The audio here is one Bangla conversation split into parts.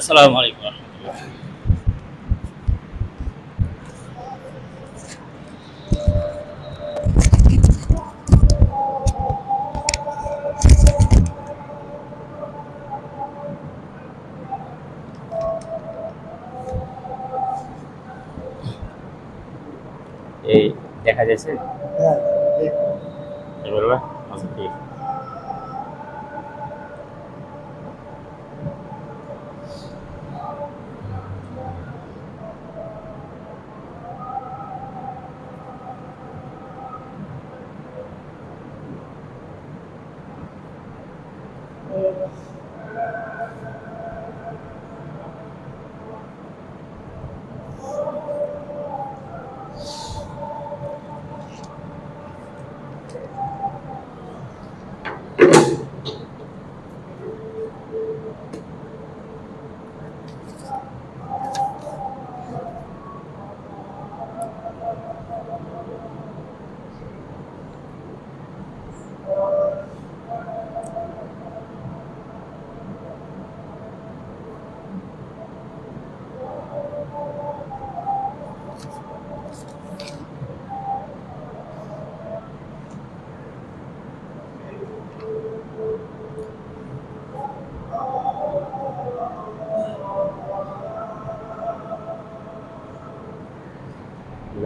আসসালামু আলাইকুম ওয়া রাহমাতুল্লাহ। এই দেখা যাচ্ছে হ্যাঁ, ঠিক। বলবা আচ্ছা ঠিক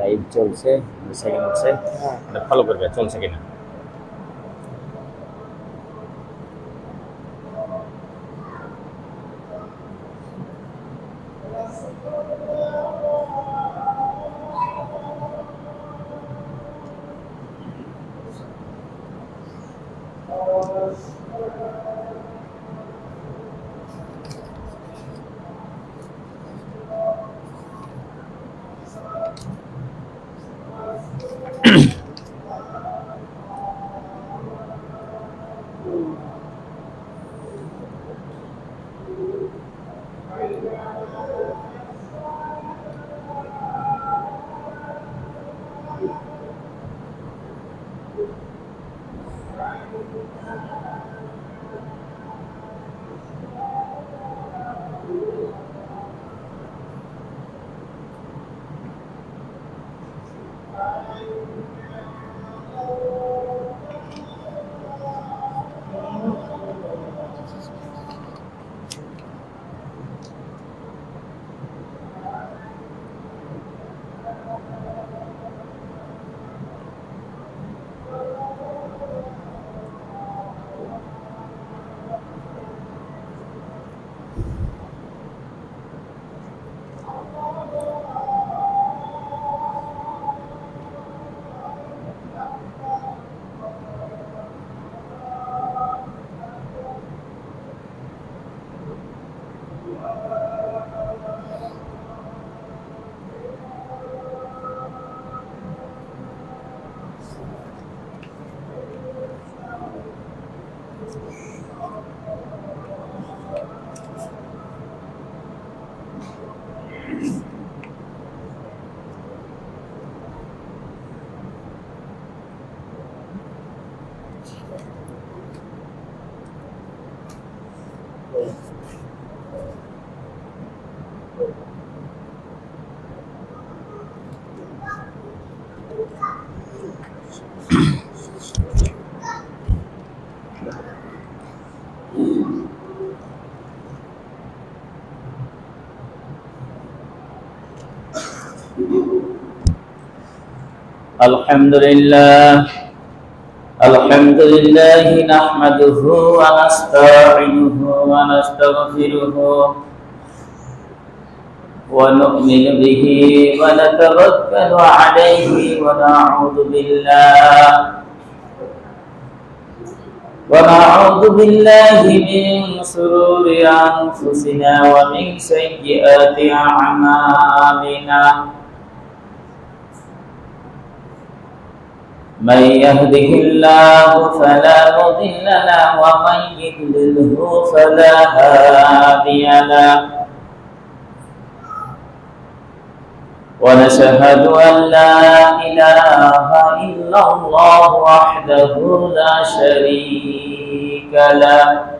লাইভ চলছে সেকেন্ড হচ্ছে হ্যাঁ। ফলো করবে চলছে কিনা আলহামদুলিল্লাহ নাহমাদুহু ওয়া নাস্তাঈনুহু ওয়া নাস্তাগফিরুহু ওয়া নু'মিনু বিহি ওয়া নাতাওয়াক্কালু আলাইহি ওয়া না'উযু বিল্লাহি মিন শুরুরি আনফুসিনা ওয়া মিন সাইয়্যাতি আ'মালিনা من يهده الله فلا مضل له ومن يضلله فلا هادي له ونشهد أن لا إله إلا الله وحده لا شريك له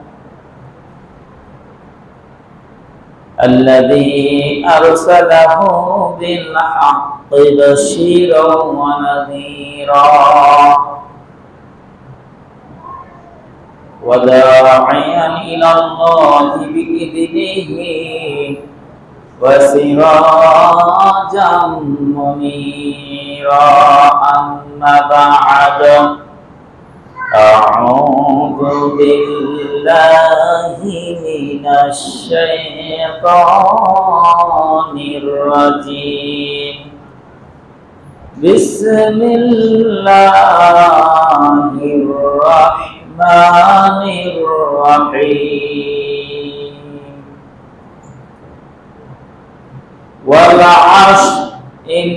الذي أرسله بالحق بشيرا ونذيرا وداعيا إلى الله بإذنه وسراجا منيرا أما بعد أعوذ بالله من الشيطان الرجيم بسم الله الرحمن الرحيم والعصر إن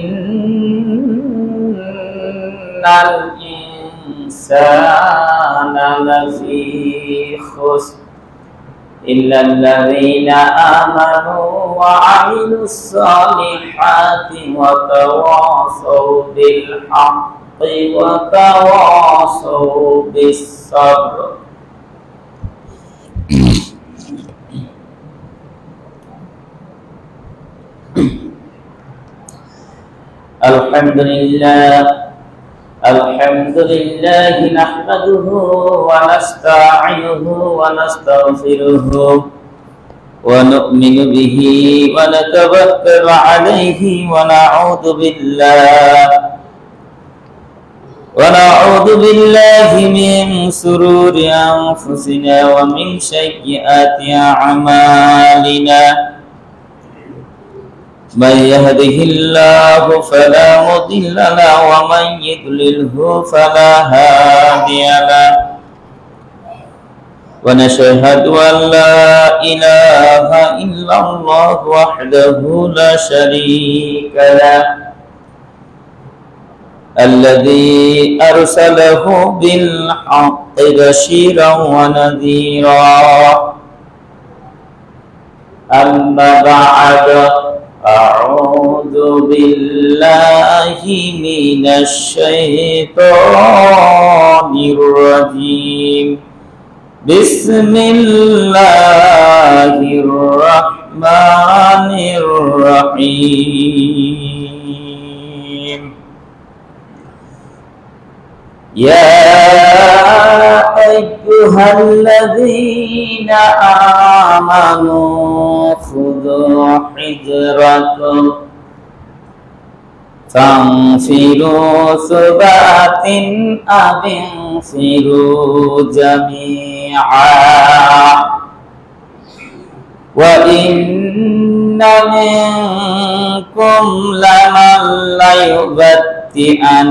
الإنسان لفي خسر إلا الذين آمنوا وعملوا الصالحات وتواصوا بالحق وتواصوا بالصبر. الحمد لله نحمده ونستعينه ونستغفره ونؤمن به ونتوكل عليه ونعوذ بالله من شرور أنفسنا ومن سيئات أعمالنا من يهده الله فلا مضل له ومن يضلله فلا هادي له ونشهد أن لا إله إلا الله وحده لا شريك له الذي أرسله بالحق بشيرا ونذيرا أما بعد أعوذ بالله من الشيطان الرجيم بسم الله الرحمن الرحيم يا أيها الذين آمنوا خذوا حذركم فانفروا ثبات أو انفروا جميعا وإن منكم لمن ليبطئن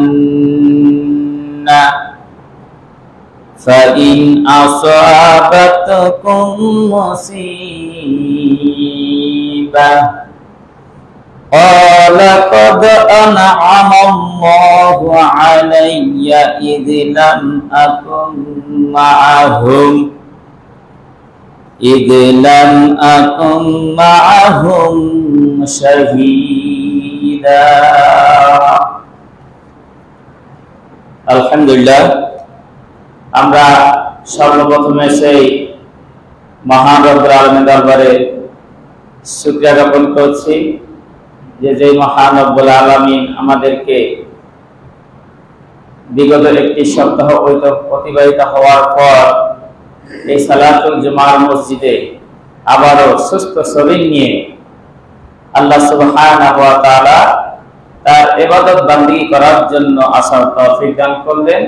فإن أصابتكم مصيبة قال قد أنعم الله علي إذ لم أكن معهم شهيدا. আলহামদুলিল্লাহ, আমরা সর্বপ্রথমে সেই মহান রব্বুল আলামিনের দরবারে শুকরিয়া জ্ঞাপন করছি যে মহান রব্বুল আলামিন আমাদেরকে বিগত একটি সপ্তাহ অতিবাহিত হওয়ার পর এই সালাতুল জুমার মসজিদে আবারও সুস্থ শরীর নিয়ে আল্লাহ সুবহানাহু ওয়া তাআলা তার ইবাদত বান্দিগি করার জন্য আসার তৌফিক দান করলেন।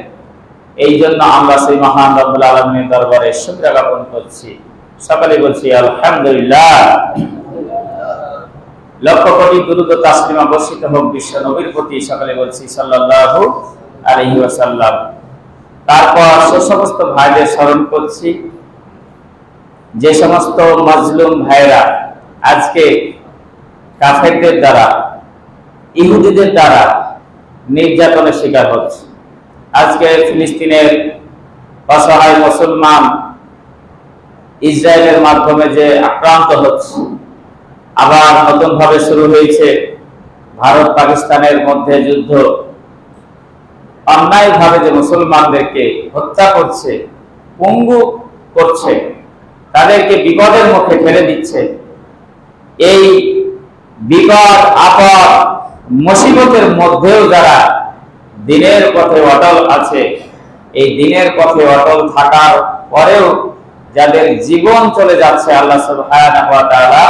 এই জন্য আমরা সেই মহান রব্বুল আলামিনের দরবারে শুকরিয়া জ্ঞাপন করছি। সকলে বলছি আলহামদুলিল্লাহ। লক্ষ কোটি দুরূদ ও তাসলিমা বর্ষিত হোক বিশ্ব নবীর প্রতি, সকলে বলছি সাল্লাল্লাহু আলাইহি ওয়াসাল্লাম। তারপর সে সমস্ত ভাইদের স্মরণ করছি যে সমস্ত মাজলুম ভাইরা আজকে কাফেরদের দ্বারা, ইহুদিদের দ্বারা নির্যাতনের শিকার হচ্ছে। আজকে ফিলিস্তিনের অসহায় মুসলমান ইসরায়েলের মাধ্যমে যে আক্রান্ত হচ্ছে, আবার নতুন ভাবে শুরু হয়েছে ভারত পাকিস্তানের মধ্যে যুদ্ধ, অন্যায় ভাবে যে মুসলমানদেরকে হত্যা করছে, পঙ্গু করছে, তাদেরকে বিপদের মুখে ফেলে দিচ্ছে, এই বিপদ আপদ মুসিবতের মধ্যেও যারা দিনের পথে অটল আছে, এই দিনের পথে অটল থাকার পরেও যাদের জীবন চলে যাচ্ছে, আল্লাহ সুবহানাহু ওয়া তাআলা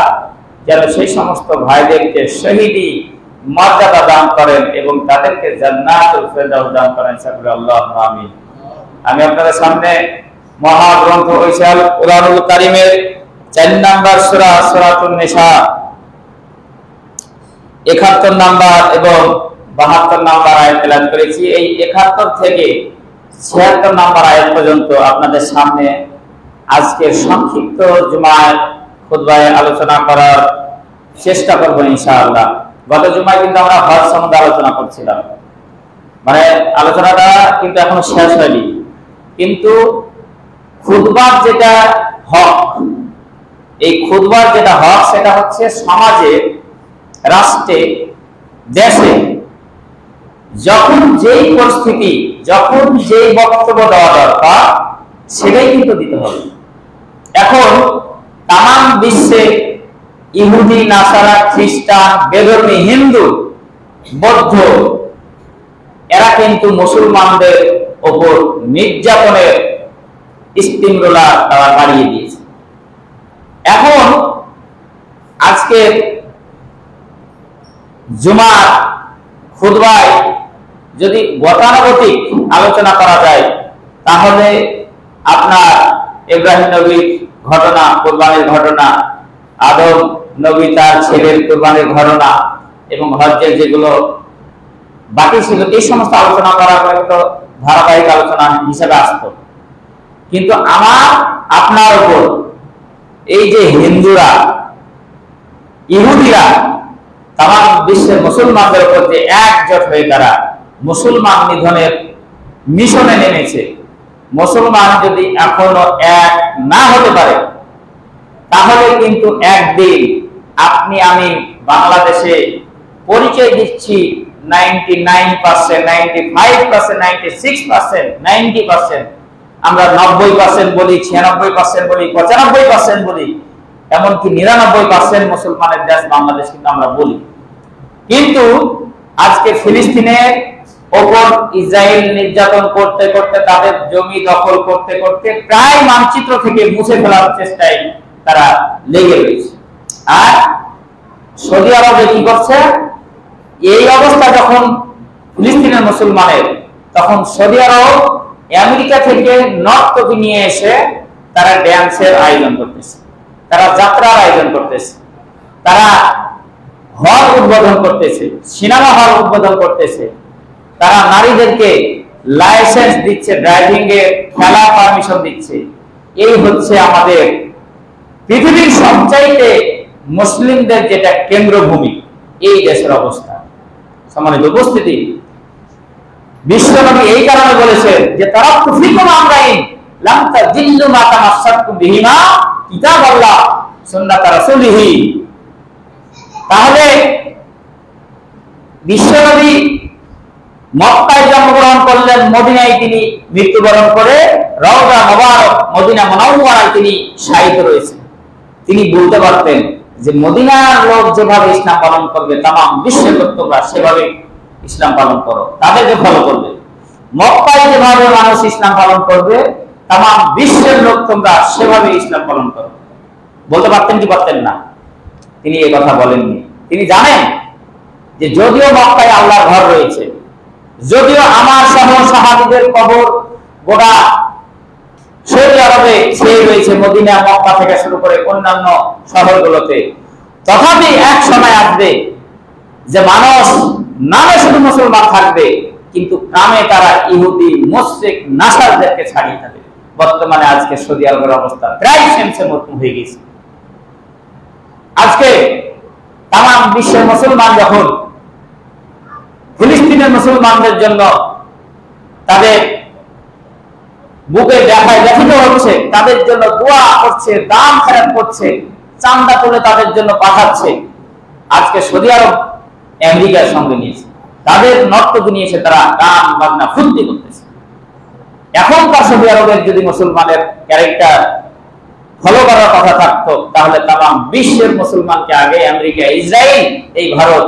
যেন সেই সমস্ত ভাইদেরকে শহীদি মর্যাদা দান করেন এবং তাদেরকে জান্নাতুল ফেরদাউস দান করেন। সকলে আল্লাহুম্মা আমিন। আমি আপনাদের সামনে মহাগ্রন্থ ঐশাল কুরআনুল কারীমের 4 নম্বর সূরা সূরাতুন নিসা 71 নম্বর এবং 72 নম্বর আয়াত তেলাওয়াত করেছি। এই 71 থেকে 76 নম্বর আয়াত পর্যন্ত আপনাদের সামনে আজকে সংক্ষিপ্ত জুমার খুতবায় আলোচনা করার চেষ্টা করব ইনশাআল্লাহ। গত জুমায় কিন্তু আমরা হজ সম্বন্ধে আলোচনা করছিলাম, মানে আলোচনাটা কিন্তু এখনো শেষ হয়নি, কিন্তু খুতবার যেটা হক, এই খুতবার যেটা হক সেটা হচ্ছে সমাজে, রাষ্ট্রে, দেশে যখন যেই পরিস্থিতি, যখন যেই বক্তব্য দেওয়া দরকার সেটাই কিন্তু দিতে হবে। এখন তাম বিশ্বে ইহুদি, নাসারা, খ্রিস্টান, বেধর্মী, হিন্দু, বৌদ্ধ এরা কিন্তু মুসলমানদের উপর নির্যাতনের স্টিমরোলার তারা বাড়িয়ে দিয়েছে। এখন আজকে জুমার খুতবায় যদি গতানুগতিক আলোচনা করা যায় তাহলে আপনার ইব্রাহিম নবীর ঘটনা, কুরবানির ঘটনা, আদম নবী তার ছেলের কুরবানির ঘটনা এবং হজ্জের যেগুলো বাকি ছিল এই সমস্ত আলোচনা করা তো ধারাবাহিক আলোচনা হিসেবে আসতো। কিন্তু আমার আপনার উপর এই যে হিন্দুরা, ইহুদিরা তাম বিশ্বের মুসলমানদের উপর যে একজোট হয়ে তারা মুসলমান নিধনের মিশনে নেমেছে, মুসলমান যদি এখনো এক না হতে পারে তাহলে কিন্তু একদিন আপনি আমি বাংলাদেশে পরিচয় দিচ্ছি 99%, 95%, 96%, 90%, আমরা 90% বলি, 96% বলি, 95% বলি, এমনকি 99% মুসলমানের দেশ বাংলাদেশ কিন্তু আমরা বলি। কিন্তু আজকে ফিলিস্তিনের ওপর ইসরায়েল নির্যাতন করতে করতে, তাদের জমি দখল করতে করতে প্রায় মানচিত্র থেকে মুছে ফেলার চেষ্টায় তারা লেগে রয়েছে। আর সৌদি আরবে কি করছে, এই অবস্থা যখন ফিলিস্তিনের মুসলমানের, তখন সৌদি আরব আমেরিকা থেকে নর্তকী নিয়ে এসে তারা ড্যান্সের আয়োজন করতেছে, তারা যাত্রার আয়োজন করতেছে, তারা হল উদ্বোধন করতেছে, সিনেমা হল উদ্বোধন করতেছে, তারা নারীদেরকে লাইসেন্স দিচ্ছে, ড্রাইভিং এর খেলা পারমিশন দিচ্ছে। এই হচ্ছে আমাদের পৃথিবীর সবচাইতে মুসলিমদের যেটা কেন্দ্রভূমি, এই দেশের অবস্থা। সম্মানিত উপস্থিতি, বিশ্বনবী এই কারণে বলেছেন যে তারা কুফিকুম আমরাইন লাম তাজিল্লু মা তামাসসাকতুম বিহিমা কিতাবাল্লাহ সুন্নাত রাসূলিহি। তাহলে বিশ্বনবী মক্কায় জন্মগ্রহণ করলেন, মদিনায় তিনি মৃত্যুবরণ করে রওজা মুবারক মদিনা মুনাওয়ারায় তিনি শায়িত রয়েছেন। তিনি বলতে পারতেন যে মদিনার লোক যেভাবে ইসলাম পালন করবে তামাম বিশ্বের লোক তোমরা সেভাবে ইসলাম পালন করো, তাদেরকে ফলো করবে। মক্কায় যেভাবে মানুষ ইসলাম পালন করবে তামাম বিশ্বের লোক তোমরা সেভাবে ইসলাম পালন করো। বলতে পারতেন কি পারতেন না? তিনি এই কথা বলেননি। তিনি জানেন যে যদিও মক্কায় আল্লাহর ঘর রয়েছে, যদিও আমার সহ সাহাবীদের কবর গোটা সৌদি আরবে ছেয়ে রয়েছে, মদিনা, মক্কা থেকে শুরু করে অন্যান্য শহরগুলোতে, তথাপি এক সময় আসবে যে মানুষ নামে শুধু মুসলমান থাকবে কিন্তু কামে তারা ইহুদি, মুশরিক, নাসারদেরকে ছাড়িয়ে যাবে। বর্তমানে আজকে সৌদি আরবের অবস্থা প্রায় সেমসের মতো হয়ে গেছে। আজকে তাম বিশ্বের মুসলমান যখন ফিলিস্তিনের মুসলমানদের জন্য তাদের বুকে দেখায় ব্যথিত হচ্ছে, তাদের জন্য দোয়া করছে, দান খয়রাত করছে, চান্দা তুলে তাদের জন্য পাঠাচ্ছে, আজকে সৌদি আরব আমেরিকার সঙ্গে নিয়েছে, তাদের নর্তকী নিয়েছে, তারা গান বাজনা ফুর্তি করতেছে। এখনকার সৌদি আরবের যদি মুসলমানের ক্যারেক্টার ফলো করার কথা থাকতো, তাহলে তাম বিশ্বের মুসলমানকে আগে আমেরিকা, ইসরায়েল, এই ভারত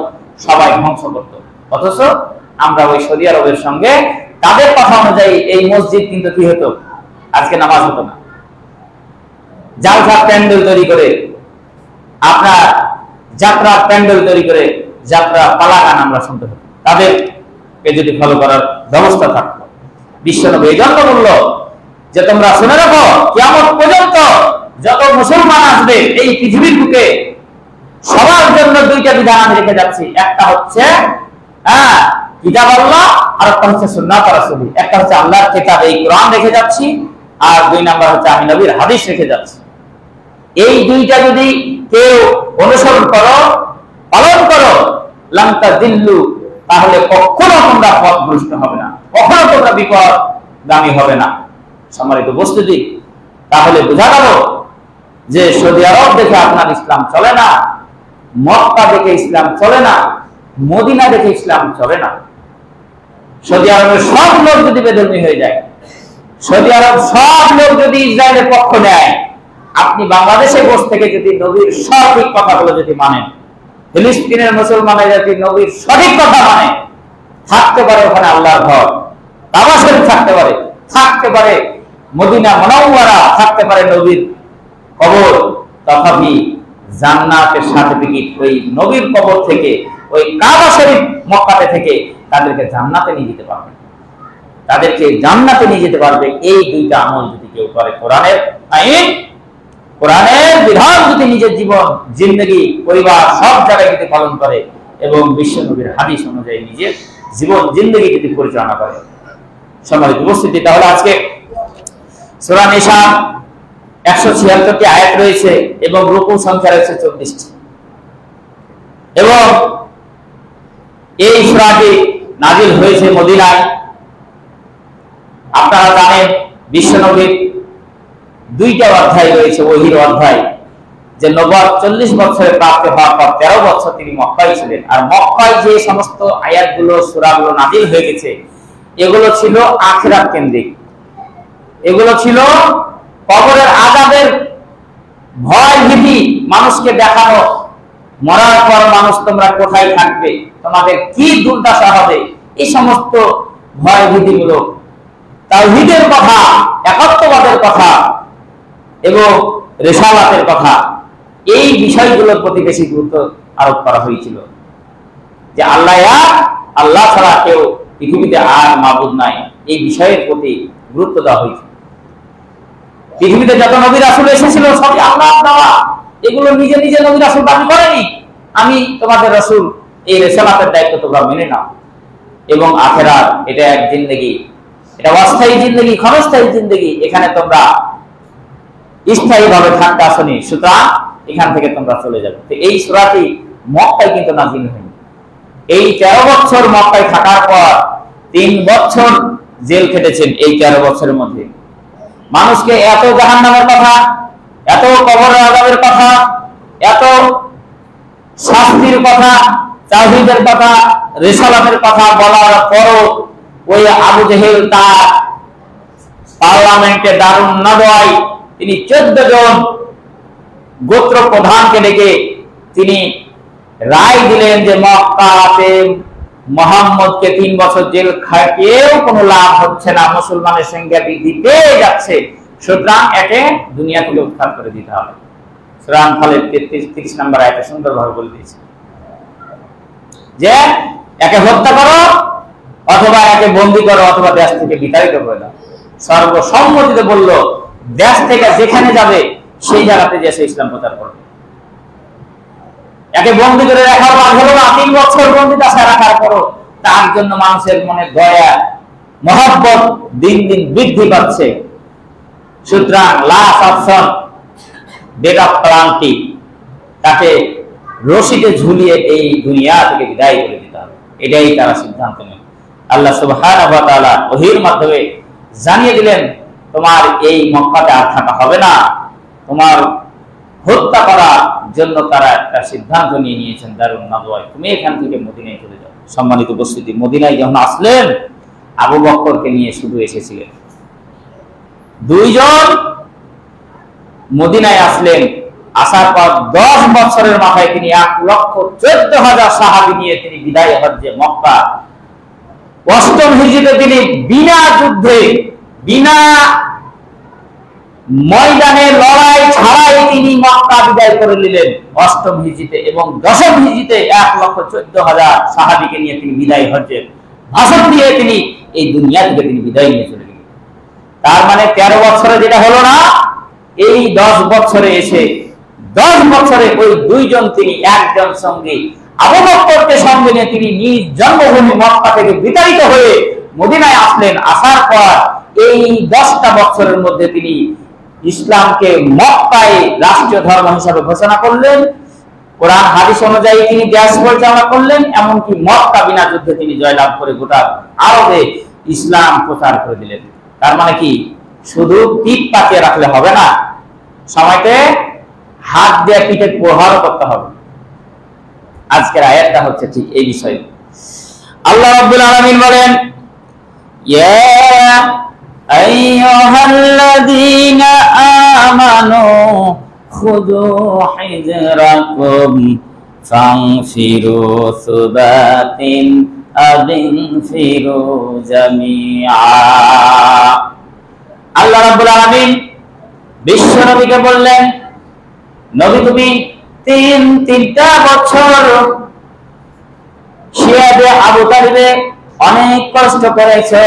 সবাই ধ্বংস করত। অথচ আমরা ওই সৌদি আরবের সঙ্গে তাদের কথা অনুযায়ী এই মসজিদ কিন্তু কি হতো, আজকে নামাজ হতো না। জালসা প্যান্ডেল তৈরি করে, আপনার যাত্রা প্যান্ডেল তৈরি করে যাত্রা পালা গান আমরা শুনতে হতো, তাদেরকে যদি ফলো করার ব্যবস্থা থাকতো। বিশ্বনবী এই জন্য বলল যে তোমরা শুনে রাখো, কিয়ামত পর্যন্ত যত মুসলমান আসবে এই পৃথিবীর বুকে সবার জন্য দুইটা বিধান আমি রেখে যাচ্ছি। একটা হচ্ছে কিতাব আল্লাহ, আর একটা হচ্ছে সুন্নাত রাসূল। একটা হচ্ছে আল্লাহর কিতাব এই কোরআন রেখে যাচ্ছি, আর দুই নাম্বার হচ্ছে আমি নবীর হাদিস রেখে যাচ্ছি। এই দুইটা যদি কেউ অনুসরণ করো, পালন করো, লাম তাদিল্লু, তাহলে কখনো তোমরা পথভ্রষ্ট হবে না, কখনো তোমরা বিপদগামী হবে না। সম্মানিত উপস্থিতি, তাহলে বোঝা গেল যে সৌদি আরব দেখে আপনার ইসলাম চলে না, মক্কা দেখে ইসলাম চলে না, মদিনা দেখে ইসলাম চলে না। সৌদি আরবের সব লোক যদি বেদরমি হয়ে যায়, সৌদি আরব সব লোক যদি ইসরায়েলের পক্ষ নেয়, আপনি বাংলাদেশে বসে থেকে যদি নবীর সঠিক কথাগুলো যদি মানেন, ফিলিস্তিনের মুসলমানের যদি নবীর সঠিক কথা মানে, থাকতে পারে ওখানে আল্লাহর ঘর, কাবা শরীফ থাকতে পারে মদিনা মুনাওয়ারা, থাকতে পারে নবীর কবর, তথাপি জান্নাতের সার্টিফিকেট ওই নবীর কবর থেকে, ওই কাবা শরীফ মক্কাতে থেকে তাদেরকে জান্নাতে নিয়ে যেতে পারবে, তাদেরকে জান্নাতে নিয়ে যেতে পারবে। এই দুইটা আমল যদি কেউ করে, কোরআনের আইন, কোরআনের বিধান যদি নিজের জীবন, জিন্দগি, পরিবার সব জায়গায় যদি পালন করে এবং বিশ্ব নবীর হাদিস অনুযায়ী নিজের জীবন জিন্দগি যদি পরিচালনা করে। সম্মানিত উপস্থিতি, তাহলে আজকে সূরা নিসা 176টি আয়াত রয়েছে এবং রুকু সংখ্যা রয়েছে 24টি, এবং এই সূরাটি নাজিল হয়েছে মদিনায়। আপনারা জানেন বিশ্ব নবীর দুইটা অধ্যায় রয়েছে, ওহীর অধ্যায়, যে নবুয়ত 40 বছরে প্রাপ্ত হওয়ার পর 13 বছর তিনি মক্কায় ছিলেন। আর মক্কায় যে সমস্ত আয়াতগুলো, সূরাগুলো নাজিল হয়ে গেছে, এগুলো ছিল আখিরাত কেন্দ্রিক, এগুলো ছিল কবরের আযাবের ভয় ভীতি মানুষকে দেখানো, মরার পর মানুষ তোমরা কোথায় থাকবে, তোমাদের কি দুর্দশা হবে, এই সমস্ত ভয় ভীতিগুলো, তাওহীদের কথা, একাত্মবাদের কথা এবং রিসালাতের কথা, এই বিষয়গুলোর প্রতি বেশি গুরুত্ব আরোপ করা হয়েছিল। যে আল্লাহ এক, আল্লাহ ছাড়া কেউ পৃথিবীতে আর মাবুদ নাই, এই বিষয়ের প্রতি গুরুত্ব দেওয়া হয়েছিল। পৃথিবীতে যত নবী রাসূল এসেছিল সবই আল্লাহ দেওয়া, এগুলো নিজে নিজে নবী রাসূল দাবি করেনি। আমি তোমাদের রাসূল, এই রিসালাতের দায়িত্ব তোমরা মেনে নাও। এবং আখিরাত এটা এক জিন্দেগি, এটা অস্থায়ী জিন্দেগি, ক্ষণস্থায়ী জিন্দেগি, এখানে তোমরা স্থায়ী ভাবে থাকতে আসনি, সুতরাং এখান থেকে তোমরা চলে যাবে। তো এই সূরাটি মক্কায় কিন্তু নাযিল হয়নি। এই 13 বছর মক্কায় থাকার পর 3 বছর জেল খেটেছেন। এই 13 বছরের মধ্যে মানুষকে এত জাহান্নামের কথা, এত কবরের আযাবের কথা, এত শাস্তির কথা, তাওহীদের কথা, রিসালাতের কথা বলার পরও ওই আবু জেহেল তার পার্লামেন্টে দারুন নাদওয়ায় তিনি 14 জন গোত্র প্রধানকে ডেকে তিনি রায় দিলেন যে মক্কাতে মুহাম্মদকে 3 বছর জেল খাটিয়েও কোনো লাভ হচ্ছে না, মুসলমানের সংখ্যা বৃদ্ধি পেয়ে যাচ্ছে, সুতরাং একে দুনিয়া থেকে উৎখাত করে দিতে হবে। সূরা আনফালের 33 নম্বর আয়াতে সুন্দরভাবে বলে দিয়েছে যে একে হত্যা করো, অথবা একে বন্দী করো, অথবা দেশ থেকে বিতাড়িত করে দাও। সর্বসম্মতিতে বলল দেশ থেকে যেখানে যাবে সেই জায়গাতে যে ইসলাম প্রচার করবে। একে বন্দী করে রাখার লাভ হলো না, 3 বছর বন্দিদশায় রাখার পরও তার জন্য মানুষের মনে দয়া, মহব্বত দিন দিন বৃদ্ধি পাচ্ছে। সুতরাং লাস্ট অপশন, ডেট অফ ক্লান্তি, তাকে রশিতে ঝুলিয়ে এই দুনিয়া থেকে বিদায় করে দিতে হবে, এটাই তারা সিদ্ধান্ত নেন। আল্লাহ সুবহানাহু ওয়া তাআলা ওহীর মাধ্যমে জানিয়ে দিলেন তোমার এই মক্কাতে আর থাকা হবে না, তোমার হত্যা করার জন্য তারা একটা সিদ্ধান্ত নিয়ে নিয়েছেন দারুন নাদওয়ায়, তুমি এখান থেকে মদিনায় চলে যাও। সম্মানিত উপস্থিতি, মদিনায় যখন আসলেন আবু বকরকে নিয়ে শুধু এসেছিলেন 2 জন, মদিনায় আসলেন। আসার পর 10 বছরের মাথায় তিনি 1,14,000 সাহাবী নিয়ে তিনি বিদায় হজ্জে মক্কা, 8ম হিজরিতে তিনি বিনা যুদ্ধে, বিনা ময়দানে লড়াই ছাড়াই তিনি মক্কা বিদায় করে নিলেন 8ম হিজরিতে, এবং 10ম হিজরিতে 1,14,000 সাহাবীকে নিয়ে তিনি বিদায় হজ্জের ভাষণ দিয়ে তিনি এই দুনিয়া থেকে তিনি বিদায় নিয়ে চলে গেলেন। তার মানে 13 বছরে যেটা হলো না, এই 10 বছরে এসে 10 বছরে ওই দুইজন, তিনি একজন সঙ্গে আবু বকরকে সঙ্গে নিয়ে তিনি নিজ জন্মভূমি মক্কা থেকে বিতাড়িত হয়ে মদিনায় আসলেন। আসার পর এই 10টা বছরের মধ্যে তিনি ইসলামকে মক্কায় রাষ্ট্রীয় ধর্ম হিসাবে ঘোষণা করলেন। কোরআন হাদিস অনুযায়ী তিনি দেশ পরিচালনা করলেন, এমনকি মক্কা বিনা যুদ্ধে তিনি জয়লাভ করে গোটা আরবে ইসলাম প্রচার করে দিলেন। তার মানে কি শুধু পিঠ পাকিয়ে রাখলে হবে না, সময়তে হাত দিয়ে পিঠে প্রহার করতে হবে। আজকের আয়াতটা হচ্ছে ঠিক এই বিষয়ে। আল্লাহ রাব্বুল আলামিন বলেন, ইয়া আইয়ুহাল্লাযীনা আমানু খুযু হিজরাকুম ফানফিরু সুবাতিন আযিনফিরু জামিআ। আল্লাহ রাব্বুল আলামিন বিশ্ব নবীকে বললেন, নবী তুমি তিনটা বছর শিয়াবে আবু তালিবে অনেক কষ্ট করেছো।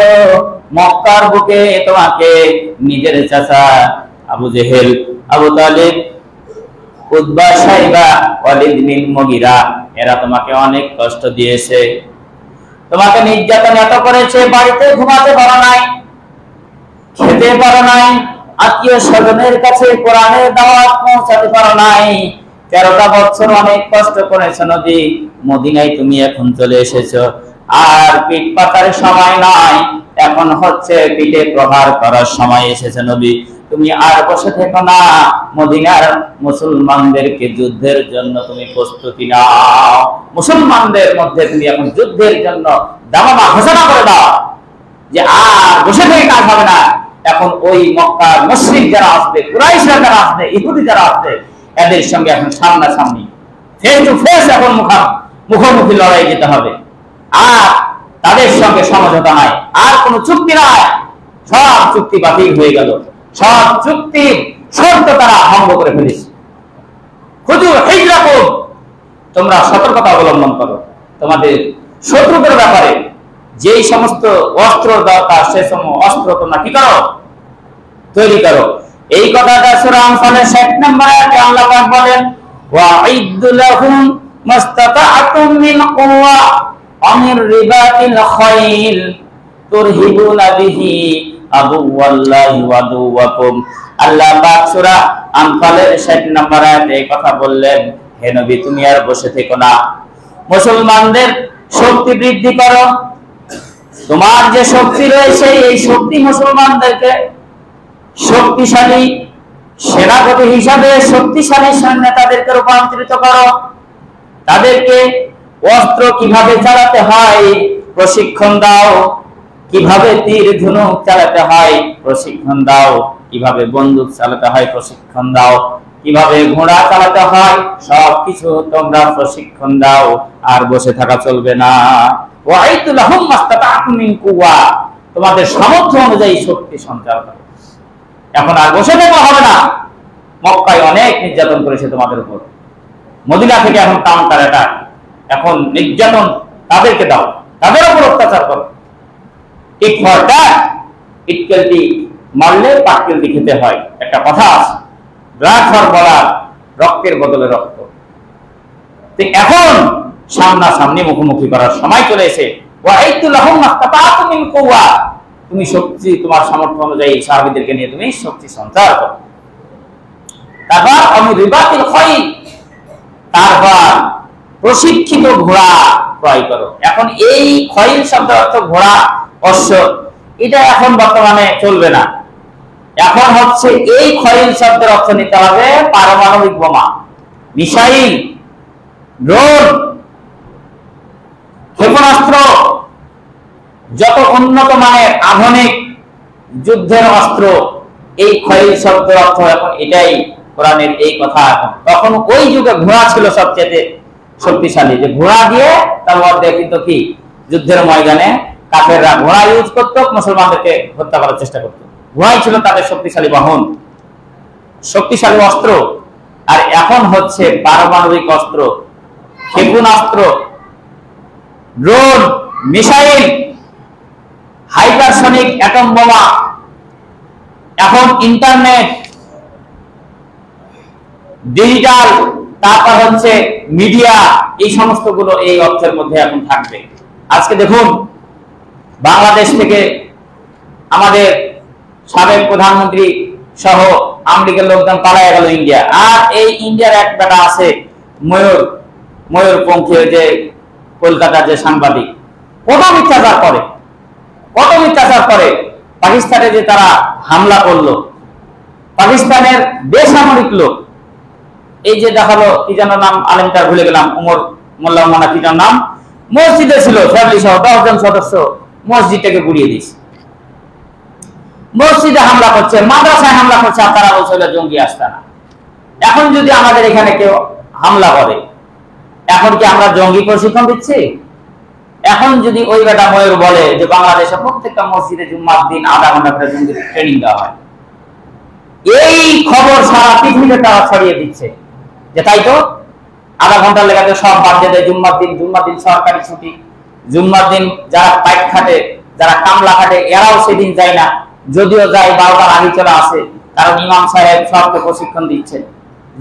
মক্কার বুকে তোমাকে নিজের চাচা আবু জেহেল, আবু তালিব, উতবা, সাইবা, ওয়ালিদ বিন মুগিরা এরা তোমাকে অনেক কষ্ট দিয়েছে, তোমাকে নির্যাতন এত করেছে, বাড়িতে ঘুমাতে পারো নাই, খেতে পারো নাই, আত্মীয় স্বজনের কাছে কোরআনের দাওয়াত পৌঁছাতে পারো নাই। 13টা বছর অনেক কষ্ট করেছো নবী, মদিনায় তুমি এখন চলে এসেছো, আর পিঠ পাতার সময় নাই, এখন হচ্ছে পিঠে প্রহার করার সময় এসেছে নবী। তুমি আর বসে থেকো না, মদিনার মুসলমানদেরকে যুদ্ধের জন্য তুমি প্রস্তুতি নাও। মুসলমানদের মধ্যে তুমি এখন যুদ্ধের জন্য দামামা ঘোষণা করে দাও যে আর বসে থেকে কাজ হবে না। এখন ওই মক্কার মুশরিক যারা আসবে, কুরাইশরা যারা আসবে, ইহুদি যারা আসবে, এদের সঙ্গে এখন সামনাসামনি ফেস টু ফেস এখন মুখোমুখি লড়াই যেতে হবে। আর তাদের সঙ্গে সমঝোতা নাই, আর কোন চুক্তি নাই, সব চুক্তি বাতিল হয়ে গেল, সব চুক্তির শর্ত তারা ভঙ্গ করে ফেলেছে। খুযু হিজরাকুম, তোমরা সতর্কতা অবলম্বন করো তোমাদের শত্রুদের ব্যাপারে, যেই সমস্ত অস্ত্র দরকার সে সমস্ত অস্ত্র তোমরা কি করো, তৈরি করো। এই কথাটা সূরা আনফালের 60 নম্বর আয়াতে আল্লাহ পাক বলেন, ওয়াইদ্দু লাহুম মাস্তাতা'তুম মিন কুওয়া আমির রিবাতিল খাইল তুরহিবুনা বিহি আদুওয়াল্লাহি ওয়া আদুওয়াকুম। আল্লাহ পাক সূরা আনফালের 60 নম্বর আয়াতে এই কথা বললেন, হে নবী তুমি আর বসে থেকো না, মুসলমানদের শক্তি বৃদ্ধি করো। তোমার যে শক্তি রয়েছে এই শক্তি মুসলমানদেরকে শক্তিশালী সেনাপতি হিসাবে, শক্তিশালী নেতাদেরকে রূপান্তরিত করো। তাদেরকে অস্ত্র কিভাবে চালাতে হয় প্রশিক্ষণ দাও, কিভাবে তীর ধনুক চালাতে হয় প্রশিক্ষণ দাও, কিভাবে বন্দুক চালাতে হয় প্রশিক্ষণ দাও, কিভাবে ঘোড়া চালাতে হয় সবকিছু তোমরা প্রশিক্ষণ দাও। আর বসে থাকা চলবে না। ওয়াইদু লাহুম মাস্তাতা'তুম মিন কুওয়া, তোমাদের সামর্থ্য অনুযায়ী শক্তি সঞ্চার করো। এখন আর বসে থাকা হবে না। মক্কায় অনেক নির্যাতন করেছে তোমাদের উপর, মদিনা থেকে এখন কাউন্টার অ্যাটাক, এখন নির্যাতন তাদেরকে দাও, তাদের উপর অত্যাচার করো। ঠিক ফর দ্যাট ইটকেলটি মারলে পাটকেলটি খেতে হয়, একটা কথা আছে, ব্লাড ফর ব্লাড, রক্তের বদলে রক্ত। এখন সামনাসামনি মুখোমুখি করার সময় চলে এসে, ওয়াইদু লাহুম মাস্তাতা'তুম মিন কুওয়া, তুমি শক্তি তোমার সামর্থ্য অনুযায়ী সাহাবীদেরকে নিয়ে তুমি শক্তি সঞ্চার করো। তারপর আমি রিবাতিল খাইল, তারপর প্রশিক্ষিত ঘোড়া ক্রয় করো। এখন এই খাইল শব্দের অর্থ ঘোড়া, অশ্ব, এটা এখন বর্তমানে চলবে না। এখন হচ্ছে এই খাইল শব্দের অর্থ নিতে হবে পারমাণবিক বোমা, মিসাইল, ড্রোন, ক্ষেপণাস্ত্র, যত উন্নত মানের আধুনিক যুদ্ধের অস্ত্র, এই খৈল শব্দের অর্থ এখন এটাই, কোরআনের এই কথা। তখন ওই যুগে ঘোড়া ছিল সবচেয়ে শক্তিশালী, যে ঘোড়া দিয়ে তলোয়ার দিয়ে কিন্তু কি যুদ্ধের ময়দানে কাফেররা ঘোড়া ইউজ করত, মুসলমানদেরকে হত্যা করার চেষ্টা করত। ঘোড়াই ছিল তাদের শক্তিশালী বাহন, শক্তিশালী অস্ত্র। আর এখন হচ্ছে পারমাণবিক অস্ত্র, ক্ষেপণাস্ত্র, ড্রোন, মিসাইল, হাইপারসনিক অ্যাটম বোমা, এখন ইন্টারনেট, ডিজিটাল, তারপর হচ্ছে মিডিয়া, এই সমস্ত গুলো এই অর্থের মধ্যে এখন থাকবে। আজকে দেখুন, বাংলাদেশ থেকে আমাদের সাবেক প্রধানমন্ত্রী সহ আমেরিকার লোকজন পালায় গেল ইন্ডিয়া। আর এই ইন্ডিয়ার এক বেটা আছে ময়ূরপঙ্খী, যে কলকাতার যে সাংবাদিক, কত মিথ্যাচার করে, কত মিথ্যাচার করে। পাকিস্তানে যে তারা হামলা করলো, পাকিস্তানের বেসামরিক লোক, এই যে দেখালো কি যেন নাম, আলেমটার ভুলে গেলাম, উমর মোল্লা মানা কি যেন নাম, মসজিদে ছিল ফ্যামিলি সহ 10 জন সদস্য, মসজিদটাকে গুড়িয়ে দিয়েছে। মসজিদে হামলা করছে, মাদ্রাসায় হামলা করছে, আর তারা বলছে জঙ্গি আস্তানা। এখন যদি আমাদের এখানে কেউ হামলা করে, এখন কি আমরা জঙ্গি প্রশিক্ষণ দিচ্ছি? এখন যদি ওই বেটা ময়ূর বলে যে বাংলাদেশে প্রত্যেকটা মসজিদে জুম্মার দিন আধা ঘন্টা করে জঙ্গি ট্রেনিং দেওয়া হয়, এই খবর সারা পৃথিবীতে তারা ছড়িয়ে দিচ্ছে যে তাই তো, আধা ঘন্টার লেগাতে সব বাদ দিয়ে দেয় জুম্মার দিন সরকারি ছুটি, জুম্মার দিন যারা পাইক খাটে, যারা কামলা খাটে, এরাও সেদিন যায় না, যদিও যায় 12টার আগে চলে আসে, কারণ ইমাম সাহেব সবকে প্রশিক্ষণ দিচ্ছে,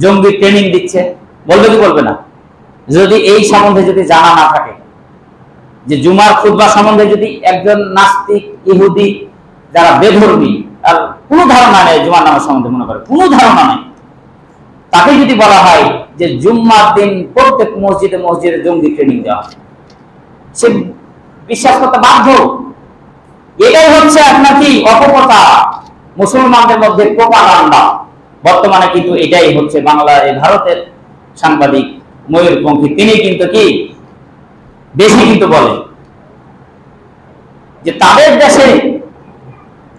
জঙ্গি ট্রেনিং দিচ্ছে। বলবে কি বলবে না? যদি এই সম্বন্ধে যদি জানা না থাকে, যে জুমার খুতবা সম্বন্ধে যদি একজন নাস্তিক, ইহুদি, যারা বেধর্মী, আর কোনো ধারণা নেই জুমার নামাজ সম্বন্ধে, মনে করে কোনো ধারণা নেই, তাকে যদি বলা হয় যে জুম্মার দিন প্রত্যেক মসজিদে মসজিদে জঙ্গি ট্রেনিং দেওয়া হয়, সে বিশ্বাস করতে বাধ্য। এটাই হচ্ছে আপনার কি অপকথা, মুসলমানদের মধ্যে প্রোপাগান্ডা। বর্তমানে কিন্তু এটাই হচ্ছে ভারতের সাংবাদিক ময়ূরপঙ্খী, তিনি কিন্তু কি বেশি কিন্তু বলে যে তাদের দেশে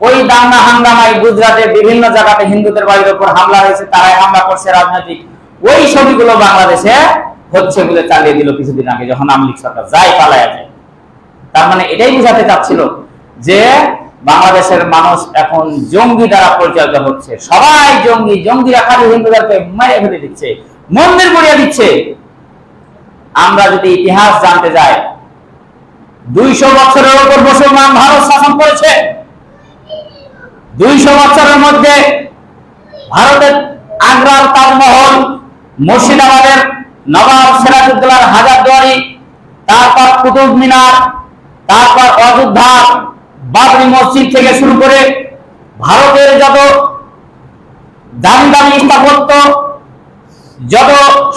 ওই দাঙ্গা হাঙ্গামায় গুজরাটে বিভিন্ন জায়গাতে হিন্দুদের বাড়ির উপর হামলা হয়েছে, তারাই হামলা করছে রাজনৈতিক, ওই ছবিগুলো বাংলাদেশে হচ্ছে বলে চালিয়ে দিল কিছুদিন আগে, যখন আওয়ামী লীগ সরকার যায় পালায়া যায়। তার মানে এটাই বোঝাতে চাচ্ছিল যে বাংলাদেশের মানুষ এখন জঙ্গি দ্বারা পরিচালিত হচ্ছে, সবাই জঙ্গি, জঙ্গিরা খালি হিন্দুদেরকে মেরে ফেলে দিচ্ছে, মন্দির গড়িয়ে দিচ্ছে। আমরা যদি ইতিহাস জানতে যাই, 200 বছরের উপর মুসলমান ভারত শাসন করেছে। 200 বছরের মধ্যে ভারতের আগ্রার তাজমহল, মুর্শিদাবাদের নবাব সিরাজউদ্দৌলার হাজারদুয়ারি, তারপর কুতুব মিনার, তারপর অযোধ্যার বাবরি মসজিদ থেকে শুরু করে ভারতের যত দামি দামি স্থাপত্য, যত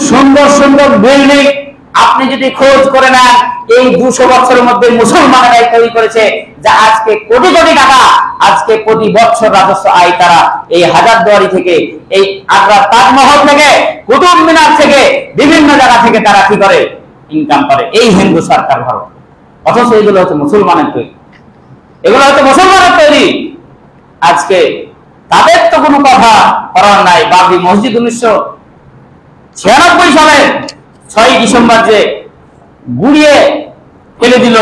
সুন্দর সুন্দর বিল্ডিং, আপনি যদি খোঁজ করে নেন, এই 200 বছরের মধ্যে মুসলমানেরাই তৈরি করেছে, যা আজকে কোটি কোটি টাকা, আজকে প্রতি বছর রাজস্ব আয় তারা এই হাজারদুয়ারি থেকে, এই আগ্রার তাজমহল থেকে, কুতুব মিনার থেকে, বিভিন্ন জায়গা থেকে তারা কি করে ইনকাম করে, এই হিন্দু সরকার ভারত। অথচ এগুলো হচ্ছে মুসলমানের তৈরি, এগুলো হচ্ছে মুসলমানের তৈরি। আজকে তাদের তো কোনো কথা করার নাই। বাবরি মসজিদ 1996 সালের 6 ডিসেম্বর যে গুড়িয়ে ফেলে দিল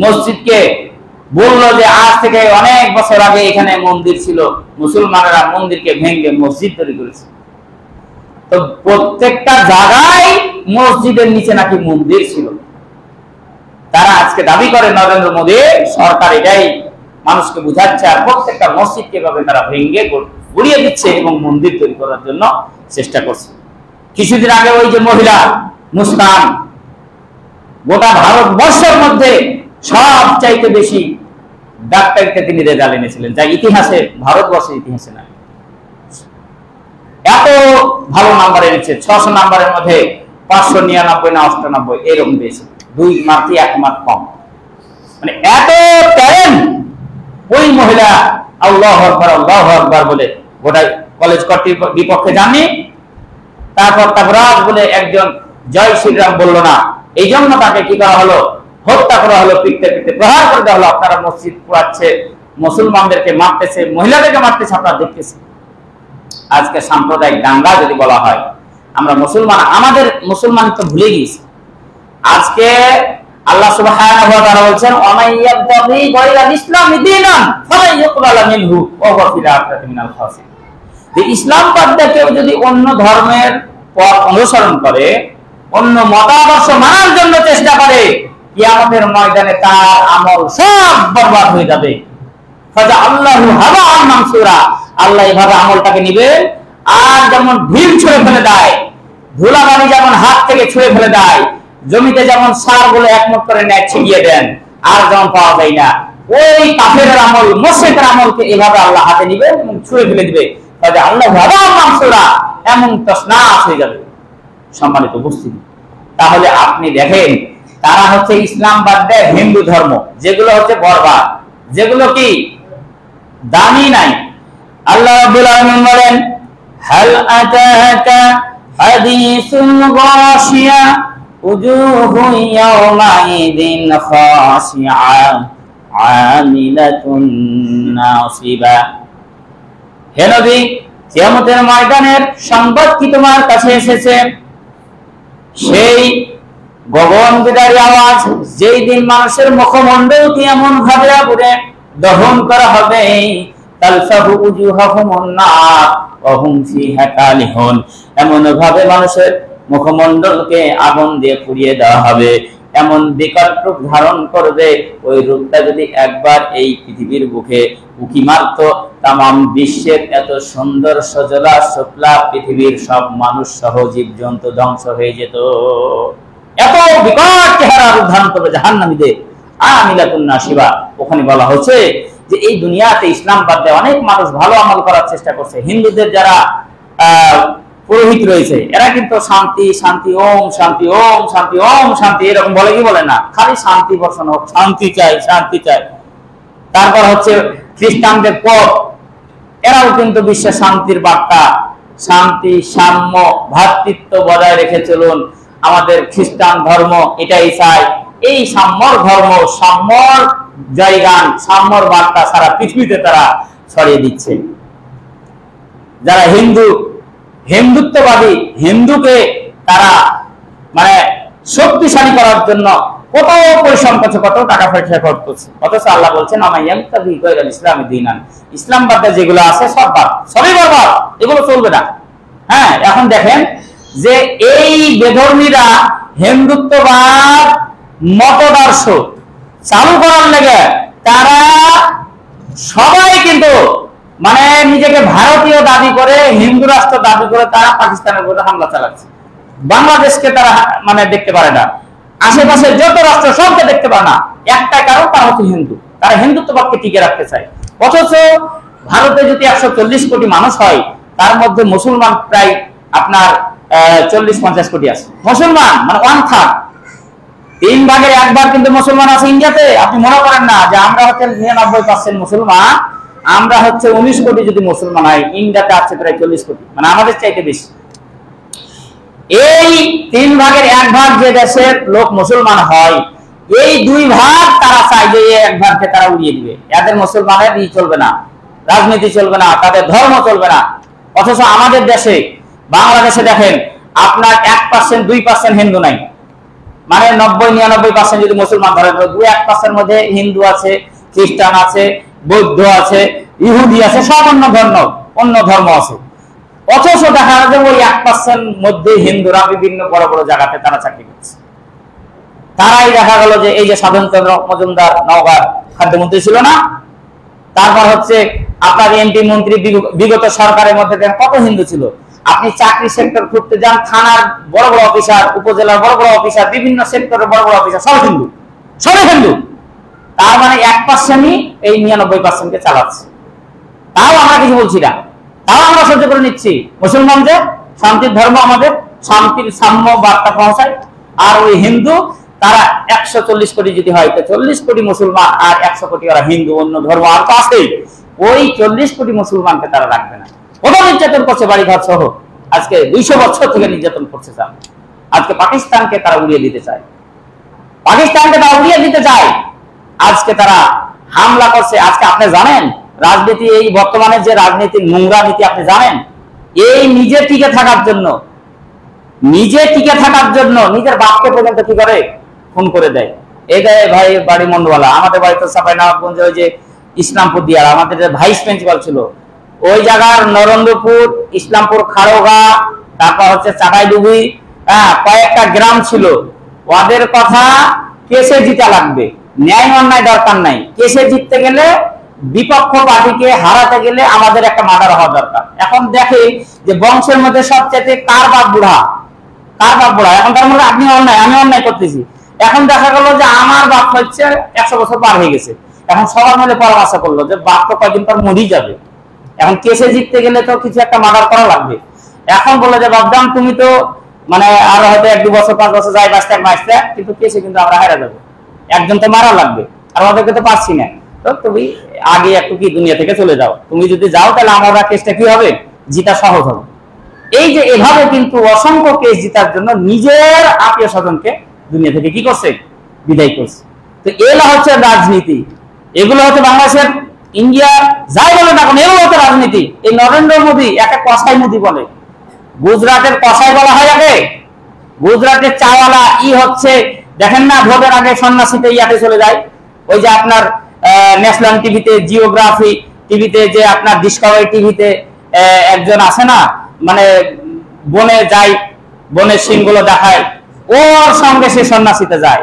মসজিদকে, বললো যে আজ থেকে অনেক বছর আগে এখানে মন্দির ছিল, মুসলমানেরা মন্দিরকে ভেঙে মসজিদ তৈরি করেছে। তো প্রত্যেকটা জায়গায় মসজিদের নিচে নাকি মন্দির ছিল। তারা আজকে দাবি করে নরেন্দ্র মোদী সরকার এটাই মানুষকে বুঝাচ্ছে, আর প্রত্যেকটা মসজিদকে ভাবে তারা ভেঙে গুড়িয়ে দিচ্ছে এবং মন্দির তৈরি করার জন্য চেষ্টা করছে। কিছুদিন আগে ওই যে মহিলা মুস্কান, গোটা ভারতবর্ষের মধ্যে সবচাইতে বেশি ডাক্তারিতে তিনি রেজাল্ট এনেছিলেন, যা ইতিহাসে, ভারতবর্ষের ইতিহাসে নাই। এত ভালো নাম্বার এনেছে, 600 নাম্বারের মধ্যে 599 না 98 এরকম দিয়েছে, 2 মার্ক 1 মার্ক কম। মানে এত ট্যালেন্ট ওই মহিলা, আল্লাহু আকবার বলে গোটা কলেজ কর্তৃপক্ষের বিপক্ষে যাননি। তারপর তাবরাজ বলে একজন জয় শ্রীরাম বলল না, এই জন্য তাকে কি করা হলো, হত্যা করা হলো, পিটতে পিটতে প্রহার করে দেওয়া হলো। আপনারা মসজিদ পুরাচ্ছে, মুসলমানদেরকে মারতেছে, মহিলাদেরকে মারতেছে, আপনারা দেখতেছেন। আজকে সাম্প্রদায়িক দাঙ্গা যদি বলা হয়, আমরা মুসলমান, আমাদের মুসলমানিত্ব ভুলে গিয়েছি। আজকে আল্লাহ সুবহানাহু ওয়া তাআলা বলছেন, ওয়ামাইয়াবতাগি গায়রাল ইসলামি দীনান ফালা ইউকবালা মিনহু ওয়া হুয়া ফিল আখিরাতি মিনাল খাসিরিন। যে ইসলাম বাদ দিয়ে কেউ যদি অন্য ধর্মের পথ অনুসরণ করে, অন্য মতাদর্শ মানার জন্য চেষ্টা করে, কিয়ামতের ময়দানে তার আমল সব বরবাদ হয়ে যাবে। ফাজা আল্লাহু হাবাআন মানসুরা, আল্লাহ এভাবে আমলটাকে নিবে, আর যেমন ঢিল ছুঁড়ে ফেলে দেয়, ধুলাবালি যেমন হাত থেকে ছুঁড়ে ফেলে দেয়, জমিতে যেমন সারগুলো একমত করে নেয়, ছিটিয়ে দেন, আর যেমন পাওয়া যায় না, ওই কাফেরের আমল, মুশরিকের আমলকে এভাবে আল্লাহ হাতে নিবে এবং ছুঁড়ে ফেলে দিবে। ফাজা আল্লাহু হাবাআন মানসুরা, এমন তছনছ হয়ে যাবে। সম্মানিত উপস্থিতি, তাহলে আপনি দেখেন, তারা হচ্ছে ইসলাম বাদ দেয় হিন্দু ধর্ম, যেগুলো হচ্ছে বরবাদ, যেগুলো কি দামি নাই। আল্লাহ রাব্বুল আলামিন বলেন, হাল আতাকা হাদিসুল গাশিয়া উজুহু ইয়াওমাইদিন খাশিআ আমিলাতুন নাসিবা। হে নবী, কিয়ামতের ময়দানের সংবাদ কি তোমার কাছে এসেছে? সেই গগনবিদারী আওয়াজ, যেই দিন মানুষের মুখমণ্ডলকে এমন ভাবে পুড়ে দহন করা হবে, তালফাহু উজুহাহুমুন নার ওয়া হুম ফিহা কালিহুন, এমন ভাবে মানুষের মুখমণ্ডলকে আগুন দিয়ে পুড়িয়ে দেওয়া হবে, এমন বিকট রূপ ধারণ করবে, ওই রূপটা যদি একবার এই পৃথিবীর বুকে উকি মারত, তামাম বিশ্বের এত সুন্দর সজলা শুক্লা পৃথিবীর সব মানুষ সহ জীবজন্তু ধ্বংস হয়ে যেত। এত বিকট চেহারা রূপ ধারণ করবে জাহান্নামীদের, আমিলাতুন নাসিবা। ওখানে বলা হচ্ছে যে এই দুনিয়াতে ইসলাম বাদ দিয়ে অনেক মানুষ ভালো আমল করার চেষ্টা করছে। হিন্দুদের যারা পুরোহিত রয়েছে, এরা কিন্তু শান্তি শান্তি ওম শান্তি ওম শান্তি ওম শান্তি এরকম বলে কি বলে না, খালি শান্তি বর্ষণ হোক, শান্তি চাই শান্তি চাই। তারপর হচ্ছে খ্রিস্টানদের পথ, এরাও কিন্তু বিশ্বে শান্তির বার্তা, শান্তি সাম্য ভ্রাতৃত্ব বজায় রেখে চলুন, আমাদের খ্রিস্টান ধর্ম এটাই চাই। এই সাম্যর ধর্ম, সাম্যর জয়গান, সাম্যর বার্তা সারা পৃথিবীতে তারা ছড়িয়ে দিচ্ছে। যারা হিন্দুত্ববাদী, হিন্দুকে তারা মানে শক্তিশালী করার জন্য কত পরিশ্রম করছে, কত টাকা পয়সা খরচ করছে, অথচ আল্লাহ বলছেন আমাইয়াবতাগি গায়রাল ইসলামি দীনান, ইসলাম বাদ দিয়ে যেগুলো আছে সব বাদ, সবই বরবাদ, এগুলো চলবে না। হ্যাঁ, এখন দেখেন যে এই বেধর্মীরা হিন্দুত্ববাদ মতদর্শ চালু করার লেগে তারা সবাই কিন্তু মানে নিজেকে ভারতীয় দাবি করে, হিন্দু রাষ্ট্র দাবি করে তারা পাকিস্তানের উপরে হামলা চালাচ্ছে। বাংলাদেশকে তারা মানে দেখতে পারে না, আশেপাশে যত রাষ্ট্র সবকে দেখতে পারে না, একটা কারণ তারা হচ্ছে হিন্দু, তারা হিন্দুত্ববাদকে টিকে রাখতে চায়। অথচ ভারতে যদি 140 কোটি মানুষ হয়, তার মধ্যে মুসলমান প্রায় আপনার 40-50 কোটি আছে মুসলমান, মানে 1/3, 3 ভাগের 1 ভাগ কিন্তু মুসলমান আছে ইন্ডিয়াতে। আপনি মনে করেন না যে আমরা হচ্ছে 99% মুসলমান, আমরা হচ্ছে 19 কোটি যদি মুসলমান হয়, ইন্ডিয়াতে আছে প্রায় 40 কোটি, মানে আমাদের চাইতে বেশি। এই 3 ভাগের 1 ভাগ যে দেশের লোক মুসলমান হয়, এই 2 ভাগ তারা চাই যে 1 ভাগকে তারা উড়িয়ে দিবে। এদের মুসলমানের চলবে না, রাজনীতি চলবে না, তাদের ধর্ম চলবে না। অথচ আমাদের দেশে বাংলাদেশে দেখেন আপনার 1% 2% হিন্দু নাই, মানে 90-99% যদি মুসলমান ধরেন, 2-1% মধ্যে হিন্দু আছে, খ্রিস্টান আছে, বৌদ্ধ আছে, ইহুদি আছে, সব অন্য ধর্ম আছে। অথচ দেখা যায় যে ওই 1% মধ্যে হিন্দুরা বিভিন্ন বড় বড় জায়গাতে তারা চাকরি করছে। তারাই দেখা গেল যে এই যে সাধনচন্দ্র মজুমদার নওগাঁর খাদ্যমন্ত্রী ছিল না, তারপর হচ্ছে আপনার এমপি মন্ত্রী বিগত সরকারের মধ্যে কত হিন্দু ছিল। আপনি চাকরি সেক্টর করতে যান, থানার বড় বড় অফিসার, উপজেলার বড় বড় অফিসার, বিভিন্ন সেক্টরের বড় বড় অফিসার সব হিন্দু, সবই হিন্দু। তার মানে 1%ই এই 99%কে চালাচ্ছে। তাও আমরা কিছু বলছি না, তাও আমরা সহ্য করে নিচ্ছি। মুসলমানদের শান্তির ধর্ম, আমাদের শান্তির সাম্য বার্তা পৌঁছায়, আর ওই হিন্দু তারা 140 কোটি যদি হয়, তো 40 কোটি মুসলমান আর 100 কোটি ওরা হিন্দু, অন্য ধর্ম আর তো আছেই। ওই 40 কোটি মুসলমানকে তারা রাখবে না। কত নির্যাতন করছে বাড়িঘর সহ, আজকে 200 বছর থেকে নির্যাতন করছে। আজকে পাকিস্তানকে তারা উড়িয়ে দিতে চায়, পাকিস্তানকে তারা উড়িয়ে দিতে চায়। আজকে তারা হামলা করছে। আজকে আপনি জানেন রাজনীতি, এই বর্তমানে যে রাজনীতির নোংরা নীতি আপনি জানেন, এই নিজে টিকে থাকার জন্য, নিজের বাপকে পর্যন্ত কি করে, খুন করে দেয়। এই দেয় ভাই বাড়ি মন্ডওয়ালা, আমাদের বাড়ি তো চাঁপাইনবাবগঞ্জে ওই যে ইসলামপুর দিয়ার আমাদের যে ভাইস প্রিন্সিপাল ছিল, ওই জায়গার নরেন্দ্রপুর, ইসলামপুর, খাড়োগা, তারপর হচ্ছে চাটাইডুবি, কয়েকটা গ্রাম ছিল। ওদের কথা কেসে জিতা লাগবে, ন্যায় অন্যায় দরকার নাই। কেসে জিততে গেলে, বিপক্ষ পার্টিকে হারাতে গেলে আমাদের একটা মার্ডার হওয়া দরকার। এখন দেখে যে বংশের মধ্যে সবচেয়ে কার বাপ বুড়া, এখন তার মধ্যে আপনি অন্যায়, আমি অন্যায় করতেছি। এখন দেখা গেল যে আমার বাপ হচ্ছে 100 বছর পার হয়ে গেছে। এখন সবার মিলে পরামর্শ করলো যে বাপ তো কয়েকদিন পর মরেই যাবে, এখন কেসে জিততে গেলে তো কিছু একটা মার্ডার করা লাগবে। এখন বললো যে বাপজান তুমি তো মানে আর হয়তো 1-2 বছর 5 বছর যাই বাঁচতে, কিন্তু কেসে কিন্তু আমরা হারা যাবো, একজন তো মারা লাগবে, আর আমাদেরকে তো পারছি না। তো তুমি আগে একটু কি দুনিয়া থেকে চলে যাও, তুমি যদি যাও তাহলে আমরা কেসটা কি হবে, জিতা সহজ হবে। এই যে এভাবে কিন্তু অসংখ্য কেস জিতার জন্য নিজের আত্মীয় স্বজনকে দুনিয়া থেকে কি করছে, বিদায় করছে। তো এগুলো হচ্ছে রাজনীতি, এগুলো হচ্ছে বাংলাদেশের, ইন্ডিয়া যাই বলে না কেন, এগুলো হচ্ছে রাজনীতি। এই নরেন্দ্র মোদী একটা কসাই মোদী বলে, গুজরাটের কসাই বলা হয় আগে, গুজরাটের চাওয়ালা হচ্ছে, দেখেন না ভোটের আগে সন্ন্যাসীতে ইয়াতে চলে যায়। ওই যে আপনার ন্যাশনাল টিভিতে, জিওগ্রাফি টিভিতে, যে আপনার ডিসকভারি টিভিতে একজন আছে না, মানে বনে যায়, বনের সিংগুলো দেখায়, ওর সঙ্গে সে সন্ন্যাসীতে যায়।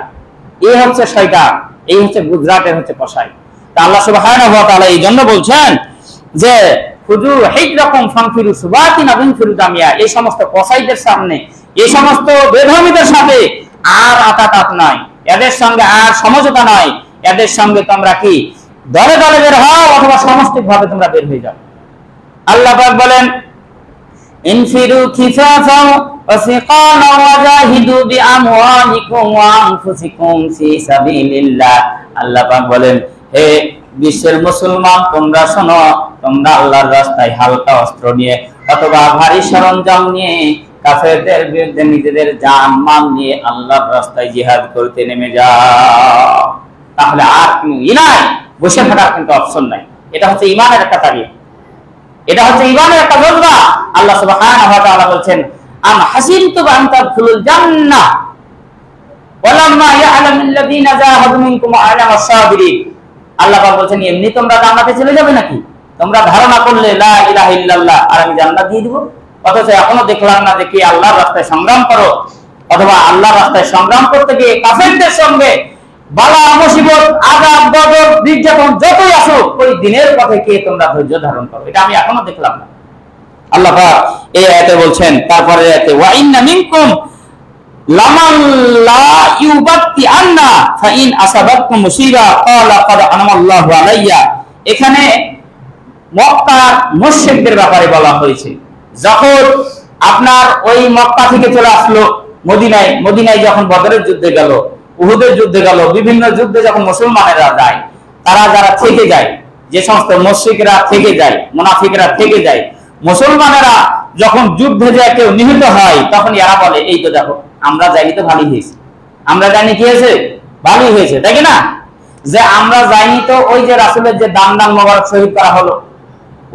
এই হচ্ছে শয়তান, এই হচ্ছে গুজরাটের হচ্ছে কসাই। তা আল্লাহ সুবহানাহু ওয়া তাআলা এই জন্য বলছেন যে হুজুর হিজরাকুম ফানফিরু সুবাতিনা বিনফিরু জামিয়া, এই সমস্ত কসাইদের সামনে, এই সমস্ত বেধর্মীদের সাথে আর আতাতাত নয়, এদের সঙ্গে আর সমঝোতা নয়, এদের সঙ্গে তোমরা কি দলে দলে বের হও অথবা সমষ্টিকভাবে তোমরা বের হয়ে যাও। আল্লাহ পাক বলেন ইনফিরু খিফাফাও ওয়া সিকালা ওয়া জাহিদু বিআমওয়ালিকুম ওয়া আনফুসিকুম ফি সাবিলিল্লাহ। আল্লাহ পাক বলেন হে বিশ্বের মুসলমান, তোমরা শোনো, তোমরা আল্লাহর রাস্তায় হালকা অস্ত্র নিয়ে অথবা ভারী সরঞ্জাম নিয়ে কাফেরদের বিরুদ্ধে নিজেদের জান মাল নিয়ে আল্লাহর রাস্তায় জিহাদ করতে নেমে যাও। তাহলে আর কোনো নাই, বসে থাকার কিন্তু অপশন নাই। এটা হচ্ছে ঈমানের একটা তারিখ, এটা হচ্ছে ঈমানের একটা জজবা। আল্লাহ সুবহানাহু ওয়া তাআলা বলছেন আম হাসিবতুম আন তাদখুলুল জান্নাহ ওয়ালাম্মা ইয়া'লামিল্লাযীনা জাহাদু মিনকুম ওয়া আ'লামাস সাবিরিন। আল্লাহ পাক বলছেন এমনি তোমরা জান্নাতে চলে যাবে নাকি? তোমরা ধারণা করলে লা ইলাহা ইল্লাল্লাহ আর আমি জান্নাত দিয়ে দিব, অথচ এখনো দেখলাম না যে কি আল্লাহর রাস্তায় সংগ্রাম করো, অথবা আল্লাহর রাস্তায় সংগ্রাম করতে গিয়ে কাফেরদের সঙ্গে বালা মুসিবত, আযাব, গজব, নির্যাতন যতই আসুক, ওই দিনের পথে কে তোমরা ধৈর্য ধারণ করো, এটা আমি এখনো দেখলাম না। আল্লাহ পাক এই আয়াতে বলছেন, তারপরে আয়াতে ওয়া ইন্না মিনকুম লামান লা ইউবাত্তি আন্না ফাইন আসাবাতকুম মুসিবা ক্বালা ক্বাদ আনামাল্লাহু আলাইয়া। এখানে মক্কার মুশরিকদের ব্যাপারে বলা হয়েছে। যখন আপনার ওই মক্কা থেকে চলে আসলো মদিনায় যখন বদরের যুদ্ধে গেল, উহুদের যুদ্ধে গেল, বিভিন্ন যুদ্ধে যখন মুসলমানেরা যায়, তারা যারা থেকে যায়, যে সমস্ত মুশরিকরা থেকে যায়, মুনাফিকরা থেকে যায়, মুসলমানেরা যখন যুদ্ধে যায় কেউ নিহত হয়, তখন এরা বলে এই তো দেখো আমরা যাইনি তো ভালোই হয়েছে, আমরা যাইনি কি হয়েছে, ভালোই হয়েছে, তাই না? যে আমরা যাইনি তো ওই যে রাসূলের যে দান মোবারক শহীদ করা হলো,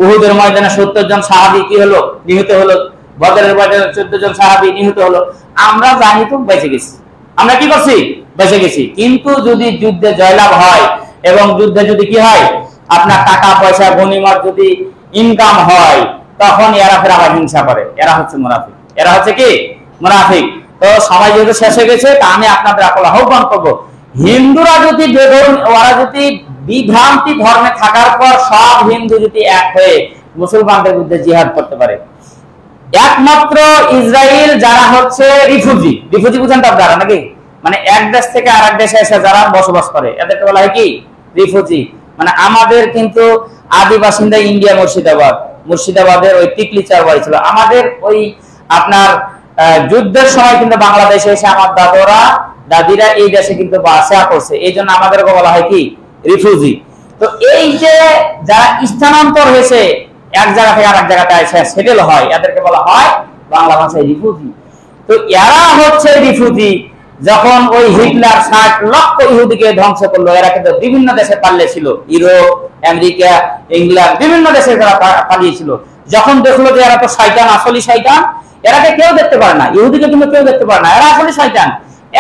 উহুদের ময়দানে 70 জন সাহাবী কি হলো, নিহত হলো, বদরের ময়দানে 14 জন সাহাবী নিহত হলো, আমরা যাইনি তো বেঁচে গেছি, আমরা কি করছি, বেঁচে গেছি। কিন্তু যদি যুদ্ধে জয়লাভ হয় এবং যুদ্ধে যদি কি হয় আপনার টাকা পয়সা গনিমত যদি ইনকাম হয়, তখন এরা ফের আবার হিংসা করে, এরা হচ্ছে মুনাফিক, এরা হচ্ছে কি মুনাফিক। তো সময় যেহেতু শেষ হয়ে গেছে, তা আমি আপনাদের আহ্বান করবো, হিন্দুরা যদি ওরা যদি বিভ্রান্তি ধর্মে থাকার পর সব হিন্দু যদি এক হয়ে মুসলমানদের বিরুদ্ধে জিহাদ করতে পারে, একমাত্র ইসরায়েল যারা হচ্ছে রিফিউজি বুঝেন তো আপনারা নাকি, মানে এক দেশ থেকে আরেক দেশে এসে যারা বসবাস করে এদেরকে বলা হয় কি রিফিউজি। মানে আমাদের কিন্তু আদি বাসিন্দা ইন্ডিয়া মুর্শিদাবাদের ওই টিকলি চার বাড়ি ছিল। আমাদের ওই আপনার যুদ্ধের সময় কিন্তু বাংলাদেশে এসে আমার দাদিরা এই দেশে কিন্তু বাসা করছে, এই জন্য আমাদেরকে বলা হয় কি রিফিউজি। তো এই যে যারা স্থানান্তর হয়েছে এক জায়গা থেকে আরেক জায়গাতে এসে সেটেল হয়, এদেরকে বলা হয় বাংলা ভাষায় রিফিউজি। তো এরা হচ্ছে রিফিউজি, যখন ওই হিটলার 60 লক্ষ ইহুদিকে ধ্বংস করলো, এরা কিন্তু বিভিন্ন দেশে পালিয়েছিল, ইউরোপ, আমেরিকা, ইংল্যান্ড, বিভিন্ন দেশে তারা পালিয়েছিল। যখন দেখলো যে এরা তো শয়তান, আসলে শয়তান, এরাকে কেউ দেখতে পারে না, ইহুদিকে কিন্তু কেউ দেখতে পারে না, এরা আসলে শয়তান,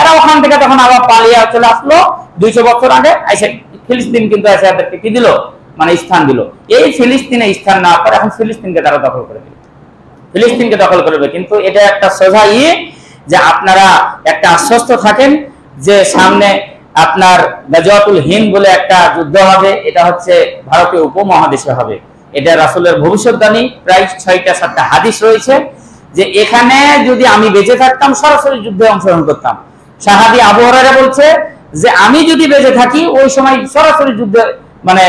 এরা ওখান থেকে তখন আবার পালিয়ে চলে আসলো 200 বছর আগে এসে ফিলিস্তিন কিন্তু এসে এদেরকে কি দিল, মানে স্থান দিল। এই ফিলিস্তিনে স্থান না পর এখন ফিলিস্তিনকে তারা দখল করে দিল, ফিলিস্তিনকে দখল করবে। কিন্তু এটা একটা সোজা যে আপনারা একটা আশ্বস্ত থাকেন যে সামনে আপনার গাজওয়াতুল হিন্দ বলে একটা যুদ্ধ হবে, এটা হচ্ছে ভারতীয় উপমহাদেশে হবে। এটা রাসূলের ভবিষ্যৎবাণী, প্রায় 6টা-7টা হাদিস রয়েছে যে এখানে যদি আমি বেঁচে থাকতাম সরাসরি যুদ্ধে অংশগ্রহণ করতাম। সাহাবী আবু হুরায়রা বলছে যে আমি যদি বেঁচে থাকি ওই সময় সরাসরি যুদ্ধে মানে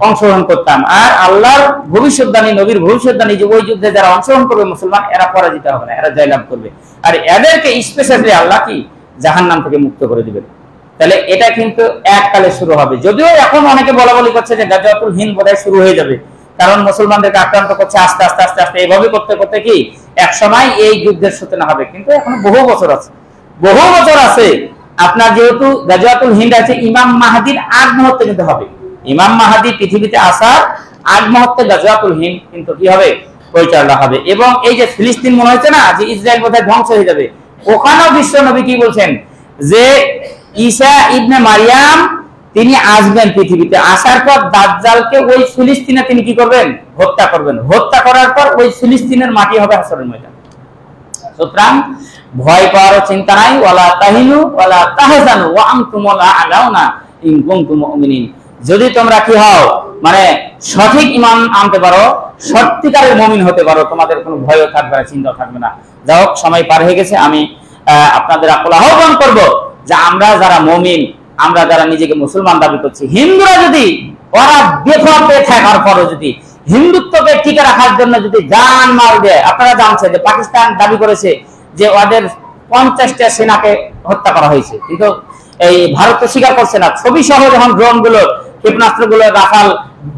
অংশগ্রহণ করতাম। আর আল্লাহর ভবিষ্যৎবাণী, নবীর ভবিষ্যৎবাণী যে ওই যুদ্ধে যারা অংশগ্রহণ করবে মুসলমান, এরা পরাজিত হবে না, এরা জয়লাভ করবে, আর এদেরকে স্পেশালি আল্লাহ কি জাহান্নাম থেকে মুক্ত করে দিবেন। তাহলে এটা কিন্তু এককালে শুরু হবে। যদিও এখন অনেকে বলাবলি করছে যে গাজওয়াতুল হিন্দ বোধহয় শুরু হয়ে যাবে, কারণ মুসলমানদেরকে আক্রান্ত করছে আস্তে আস্তে আস্তে আস্তে, এইভাবে করতে করতে কি এক সময় এই যুদ্ধের সূচনা হবে। কিন্তু এখনো বহু বছর আছে, বহু বছর আছে। আপনার যেহেতু গাজওয়াতুল হিন্দ আছে, ইমাম মাহদির আগ মুহূর্তে কিন্তু হবে, ইমাম মাহদি পৃথিবীতে আসার আগ মুহূর্তে গাজওয়াতুল হিন্দ কিন্তু কি হবে, পরিচালনা হবে। এবং এই যে ফিলিস্তিন মনে হচ্ছে না যে ইসরায়েল বোধহয় ধ্বংস হয়ে যাবে, ওখানেও বিশ্ব নবী কি বলছেন যে ঈসা ইবনে মারিয়াম তিনি আসবেন পৃথিবীতে, আসার পর দাজ্জালকে ওই ফিলিস্তিনে তিনি কি করবেন, হত্যা করবেন, হত্যা করার পর ওই ফিলিস্তিনের মাটি হবে হাসরের ময়দান। সুতরাং ভয় পাওয়ার চিন্তা নাই, ওয়ালা তাহিনু ওয়ালা তাহজানু ওয়া আনতুমুল আ'লাউনা ইন কুনতুম মুমিনিন। যদি তোমরা কি হও, মানে সঠিক ঈমান আনতে পারো, সত্যিকারের মুমিন হতে পারো, তোমাদের কোনো ভয়ও থাকবে না, চিন্তা থাকবে না। যাই হোক, সময় পার হয়ে গেছে। আমি আপনাদের আহ্বান করব যে আমরা যারা মুমিন, আমরা যারা নিজেকে মুসলমান দাবি করছি, হিন্দুরা যদি ওরা বেফাতে থাকার পরও যদি হিন্দুত্বকে টিকে রাখার জন্য যদি জান মাল দেয়, আপনারা জানছেন যে পাকিস্তান দাবি করেছে যে ওদের 50টা সেনাকে হত্যা করা হয়েছে, কিন্তু এই ভারত তো স্বীকার করছে না। ছবি সহ যখন ড্রোন গুলো, ক্ষেপণাস্ত্র গুলো, রাফাল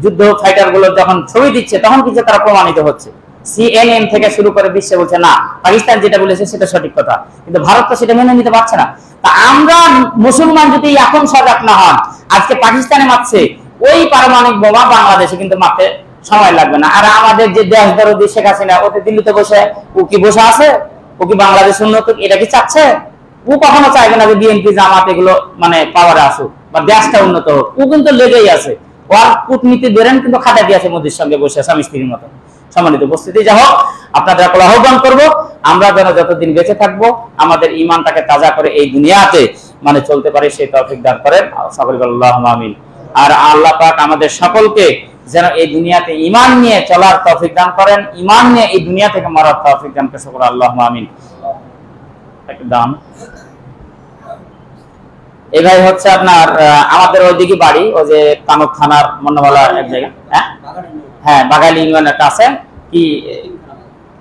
যুদ্ধ ফাইটার গুলো যখন ছবি দিচ্ছে, তখন কিছু তারা প্রমাণিত হচ্ছে। CNN থেকে শুরু করে বিশ্বে বলছে না, পাকিস্তান যেটা বলেছে সেটা সঠিক কথা, কিন্তু ভারত তো সেটা মেনে নিতে পারছে না। তা আমরা মুসলমান যদি এখন সজাগ না হন, আজকে পাকিস্তানে মারছে, ওই পারমাণবিক বোমা বাংলাদেশে কিন্তু মারতে সময় লাগবে না। আর আমাদের যে দেশ দরদি শেখ হাসিনা, ওতে দিল্লিতে বসে ও কি বসে আছে, ও কি বাংলাদেশ উন্নত এটা কি চাচ্ছে? ও কখনো চাইবে না যে বিএনপি জামাত এগুলো মানে পাওয়ারে আসুক বা দেশটা উন্নত হোক। ও কিন্তু লেগেই আছে, ওর কূটনীতি বেরেন কিন্তু খাতা দিয়েছে মোদির সঙ্গে বসে স্বামী স্ত্রীর মতো। সম্মানিত উপস্থিতি, যা হোক, আপনাদের আহ্বান করবো আমরা যেন যতদিন বেঁচে থাকবো আমাদের ঈমানটাকে তাজা করে এই দুনিয়াতে মানে চলতে পারে, সেই তৌফিক দান করেন সকলে আল্লাহুম্মা আমিন। আর আল্লাহ পাক আমাদের সকলকে যেন এই দুনিয়াতে ঈমান নিয়ে চলার তৌফিক দান করেন, ঈমান নিয়ে এই দুনিয়া থেকে মরার তৌফিক দান করেন সকলে আল্লাহুম্মা আমিন। একদম এই ভাই হচ্ছে আপনার আমাদের ওইদিকে বাড়ি, ওই যে কানক থানার মন্নমালা এক জায়গায়, হ্যাঁ বাগাইল ইউনিয়ন একটা আছে, কি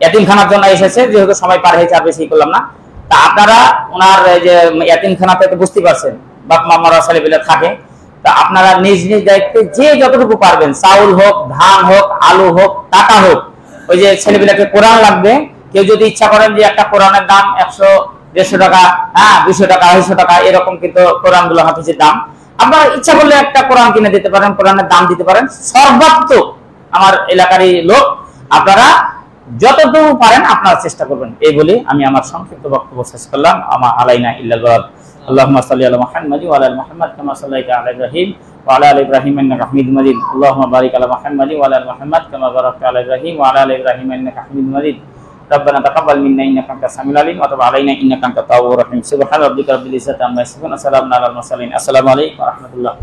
এতিমখানার জন্য এসেছে, যেহেতু সময় পার হয়েছে আর বেশি করলাম না। তা আপনারা ওনার যে এতিমখানাতে তো বুঝতে পারছেন বাপ মা মরা ছেলেপিলে থাকে, তা আপনারা নিজ নিজ দায়িত্বে যে যতটুকু পারবেন, চাউল হোক, ধান হোক, আলু হোক, টাকা হোক, ওই যে ছেলেপিলাকে কোরআন লাগবে, কেউ যদি ইচ্ছা করেন যে একটা কোরআনের দাম 100-150 টাকা, 200 টাকা, 250 টাকা, এরকম কিন্তু কোরআন গুলো হাফিজের দাম, আপনারা ইচ্ছা করলে একটা কোরআন কিনে দিতে পারেন, কোরআনের দাম দিতে পারেন। সর্বাত্মক আমার এলাকারই লোক, আপনারা যতটুকু পারেন আপনারা চেষ্টা করবেন। এই বলি আমি আমার সংক্ষিপ্ত বক্তব্য শেষ করলাম। আমার আলাইনা ইল্লাল বালাগ। আল্লাহুম্মা সাল্লি আলা মুহাম্মাদি ওয়া আলা আলি মুহাম্মাদ কামা সাল্লাইতা আলা ইব্রাহিম ওয়া আলা আলি ইব্রাহিম ইন্নাকা হামিদুম মাজিদ। আল্লাহুম্মা বারিক আলা মুহাম্মাদি ওয়া আলা আলি মুহাম্মাদ কামা বারাকতা আলা ইব্রাহিম ওয়া আলা আলি ইব্রাহিম ইন্নাকা হামিদুম মাজিদ। ربنا تقبل منا انك انت السميع العليم وتب علينا انك انت التواب الرحيم سبحان ربك رب العزه عما يصفون وسلام على المرسلين السلام عليكم ورحمه الله.